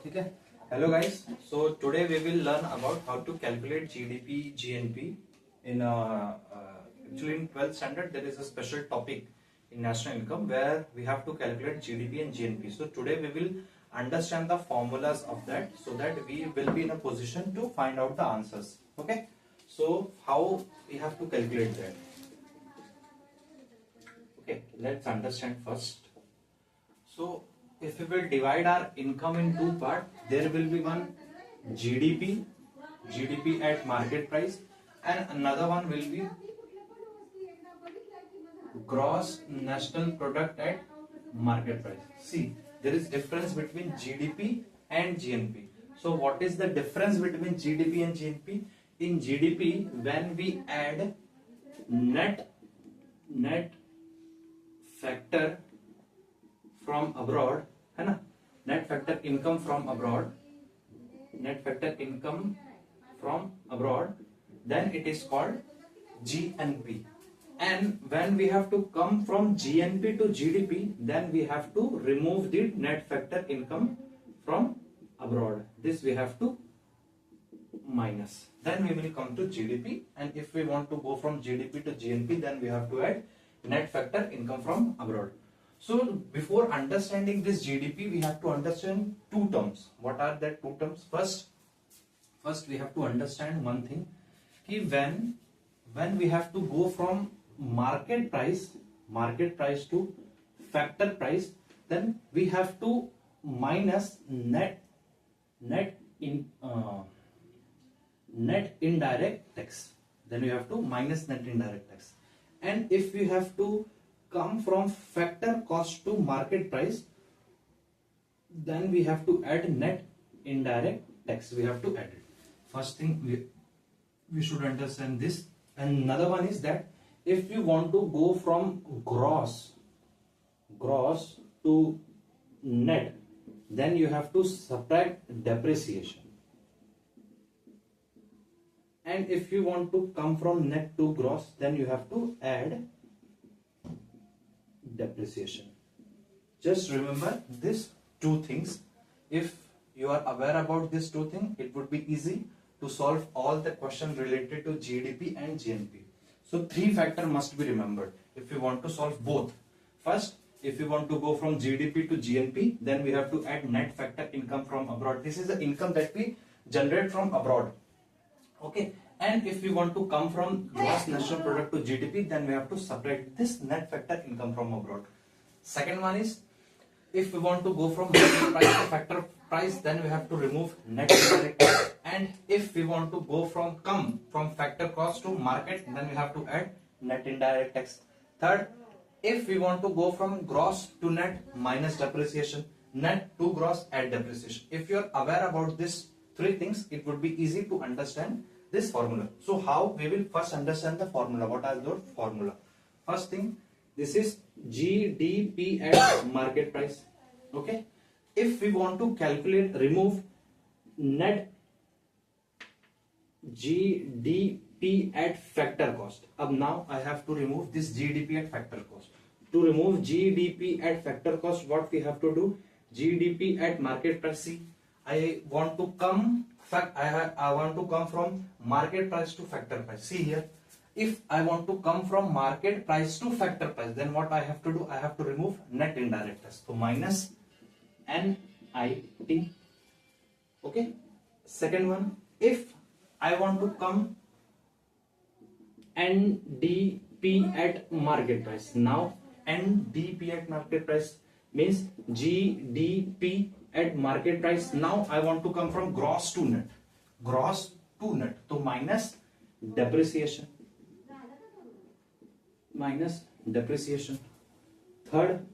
Okay. Hello guys. So today we will learn about how to calculate GDP GNP in actually in 12th standard there is a special topic in national income where we have to calculate GDP and GNP. So today we will understand the formulas of that so that we will be in a position to find out the answers. Okay. So how we have to calculate that? Okay, let's understand first. So if we will divide our income in two parts, there will be one GDP at market price, and another one will be gross national product at market price. See, there is difference between GDP and GNP. So what is the difference between GDP and GNP? In GDP, when we add net factor from abroad, है ना, net factor income from abroad, then it is called GNP. And when we have to come from GNP to GDP, then we have to remove the net factor income from abroad. This we have to minus. Then we will come to GDP, and if we want to go from GDP to GNP, then we have to add net factor income from abroad. So before understanding this GDP, we have to understand two terms. What are that two terms? First we have to understand one thing. When we have to go from market price to factor price, then we have to minus net indirect tax. Then we have to minus net indirect tax. And if we have to come from factor cost to market price, then we have to add net indirect tax. We have to add it. First thing we should understand this. And another one is that if we want to go from gross to net, then you have to subtract depreciation. And if you want to come from net to gross, then you have to add depreciation. Just remember these two things. If you are aware about these two things, it would be easy to solve all the questions related to GDP and GNP. So three factors must be remembered if you want to solve both. First, if you want to go from GDP to GNP, then we have to add net factor income from abroad. This is the income that we generate from abroad. Okay. And if we want to come from gross national product to GDP, then we have to subtract this net factor income from abroad. Second one is, if we want to go from market price to factor price, then we have to remove net indirect tax. And if we want to go come from factor cost to market, then we have to add net indirect tax. Third, if we want to go from gross to net, minus depreciation, net to gross, add depreciation. If you are aware about these three things, it would be easy to understand this formula. So how we will first understand the formula. What are those formula? First thing, this is GDP at market price. Okay. If we want to remove net GDP at factor cost. Now I have to remove this GDP at factor cost. To remove GDP at factor cost, what we have to do? GDP at market price. See, I want to come from market price to factor price. See here, if I want to come from market price to factor price, then what I have to do? I have to remove net indirect tax. So minus NIT. Okay. Second one, if I want to come NDP at market price. Now NDP at market price means GDP at market price. Now I want to come from gross to net. So minus depreciation. Third,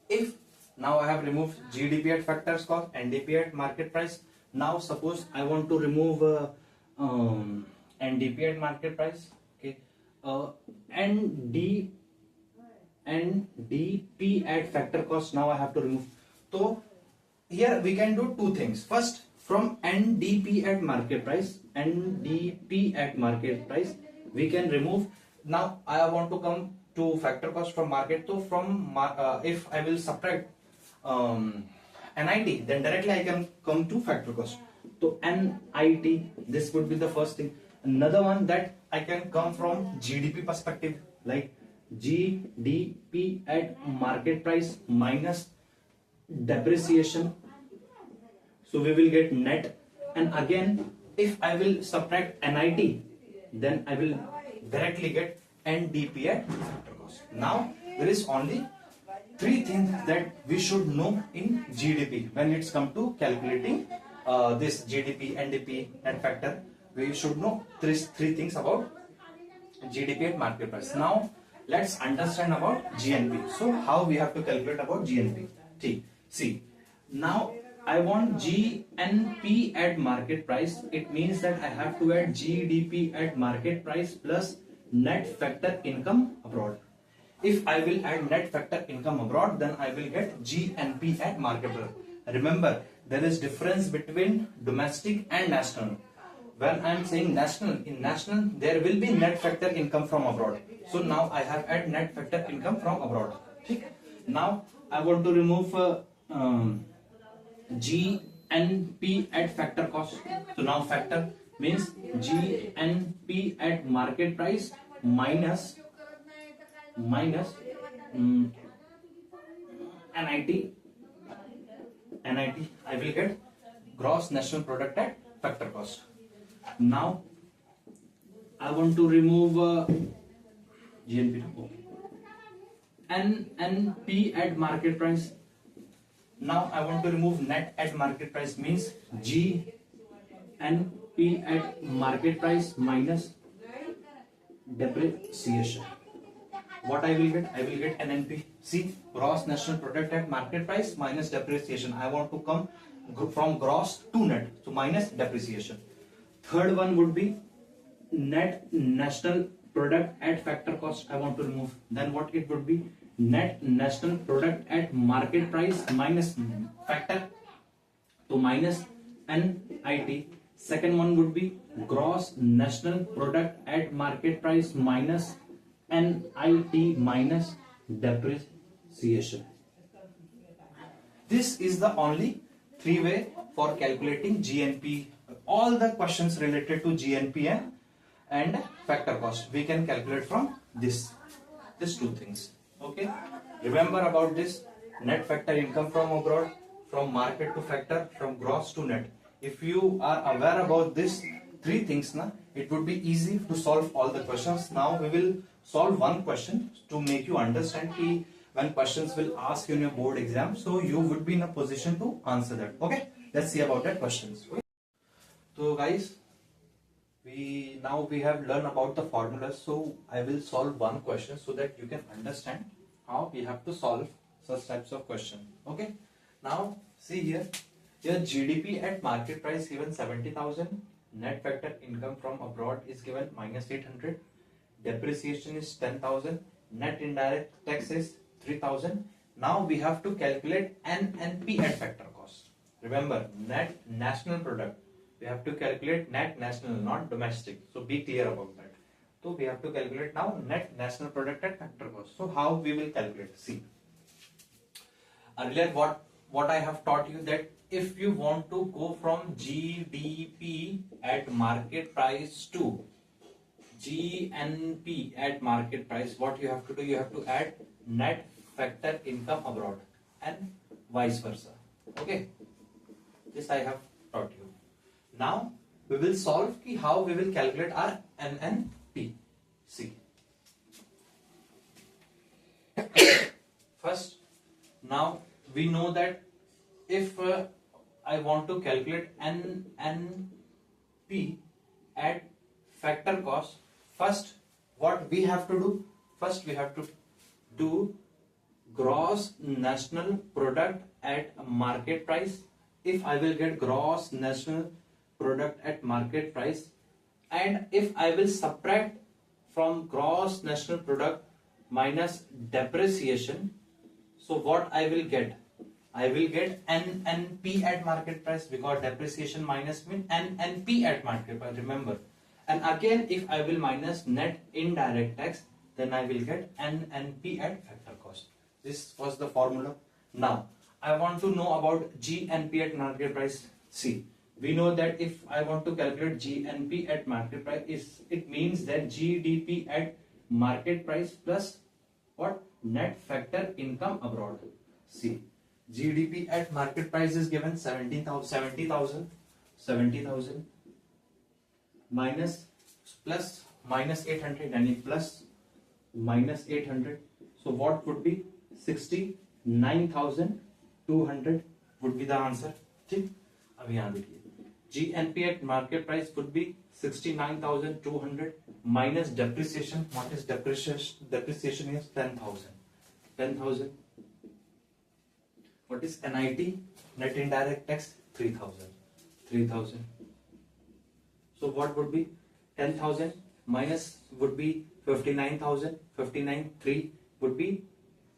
if now I have removed GDP at factors cost, NDP at market price. Now suppose I want to remove NDP at market price. Okay, NDP at factor cost. Now I have to remove. So here we can do two things. First, from NDP at market price, we can remove. Now I want to come to factor cost from market. So from if I will subtract NIT, then directly I can come to factor cost. So NIT, this would be the first thing. Another one that I can come from GDP perspective, like GDP at market price minus depreciation. So we will get net, and again if I will subtract NIT, then I will directly get NDP at factor cost. Now there is only three things that we should know in GDP when it's come to calculating this GDP, NDP, net factor. We should know three things about GDP at market price. Now let's understand about GNP. So how we have to calculate about GNP? See, now I want GNP at market price. It means that I have to add GDP at market price plus net factor income abroad. If I will add net factor income abroad, then I will get GNP at market price. Remember, there is difference between domestic and national. When I am saying national, in national there will be net factor income from abroad. So now I have add net factor income from abroad. Now I want to remove GNP at factor cost. So now factor means GNP at market price minus NIT. I will get gross national product at factor cost. Now I want to remove GNP. NNP at market price. Now I want to remove net at market price, means GNP at market price minus depreciation. What I will get? I will get NNP. See, gross national product at market price minus depreciation. I want to come from gross to net, so minus depreciation. Third one would be net national product at factor cost. I want to remove. Then what it would be? Net national product at market price minus factor, so minus NIT. Second one would be gross national product at market price minus NIT minus depreciation. This is the only three way for calculating GNP. All the questions related to GNP and factor cost we can calculate from these two things. Okay, remember about this: net factor income from abroad, from market to factor, from gross to net. If you are aware about these three things, it would be easy to solve all the questions. Now we will solve one question to make you understand when questions will ask you in your board exam, so you would be in a position to answer that. Okay, let's see about that questions. So guys, we have learned about the formulas, so I will solve one question so that you can understand how we have to solve such types of question. Okay, now see here GDP at market price given 70,000, net factor income from abroad is given minus 800, depreciation is 10,000, net indirect tax is 3,000. Now we have to calculate NNP at factor cost. Remember, net national product. We have to calculate net national, not domestic. So be clear about that. So we have to calculate now net national product at factor cost. So how we will calculate? See, earlier what I have taught you, that if you want to go from GDP at market price to GNP at market price, what you have to do? You have to add net factor income abroad and vice versa. Okay, this I have taught you. Now we will solve how we will calculate our NNP. See, first, now we know that if I want to calculate NNP at factor cost, first what we have to do? First we have to do gross national product at market price. If I will get gross national product at market price, and if I will subtract from gross national product minus depreciation, so what I will get? I will get NNP at market price, because depreciation minus mean NNP at market price, remember. And again, if I will minus net indirect tax, then I will get NNP at factor cost. This was the formula. Now I want to know about GNP at market price. See, we know that if I want to calculate GNP at market price, it means that GDP at market price plus what? Net factor income abroad. See, GDP at market price is given 70,000 minus plus minus 800, and plus minus 800. So what would be 69,200 would be the answer. ठीक, अब यहाँ देखिए GNP at market price would be 69,200 minus depreciation. What is depreciation? Depreciation is 10,000. What is NIT? Net indirect tax 3,000. So what would be 10,000 minus would be 59,000. 59,3 would be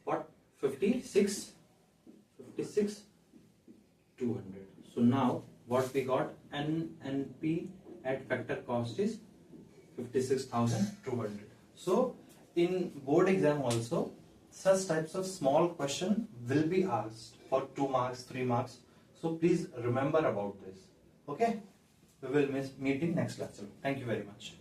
what? 56,200. So now what we got, NNP at factor cost is 56,200. So in board exam also such types of small question will be asked for 2 marks, 3 marks. So please remember about this. Okay, we will meet in next lecture. Thank you very much.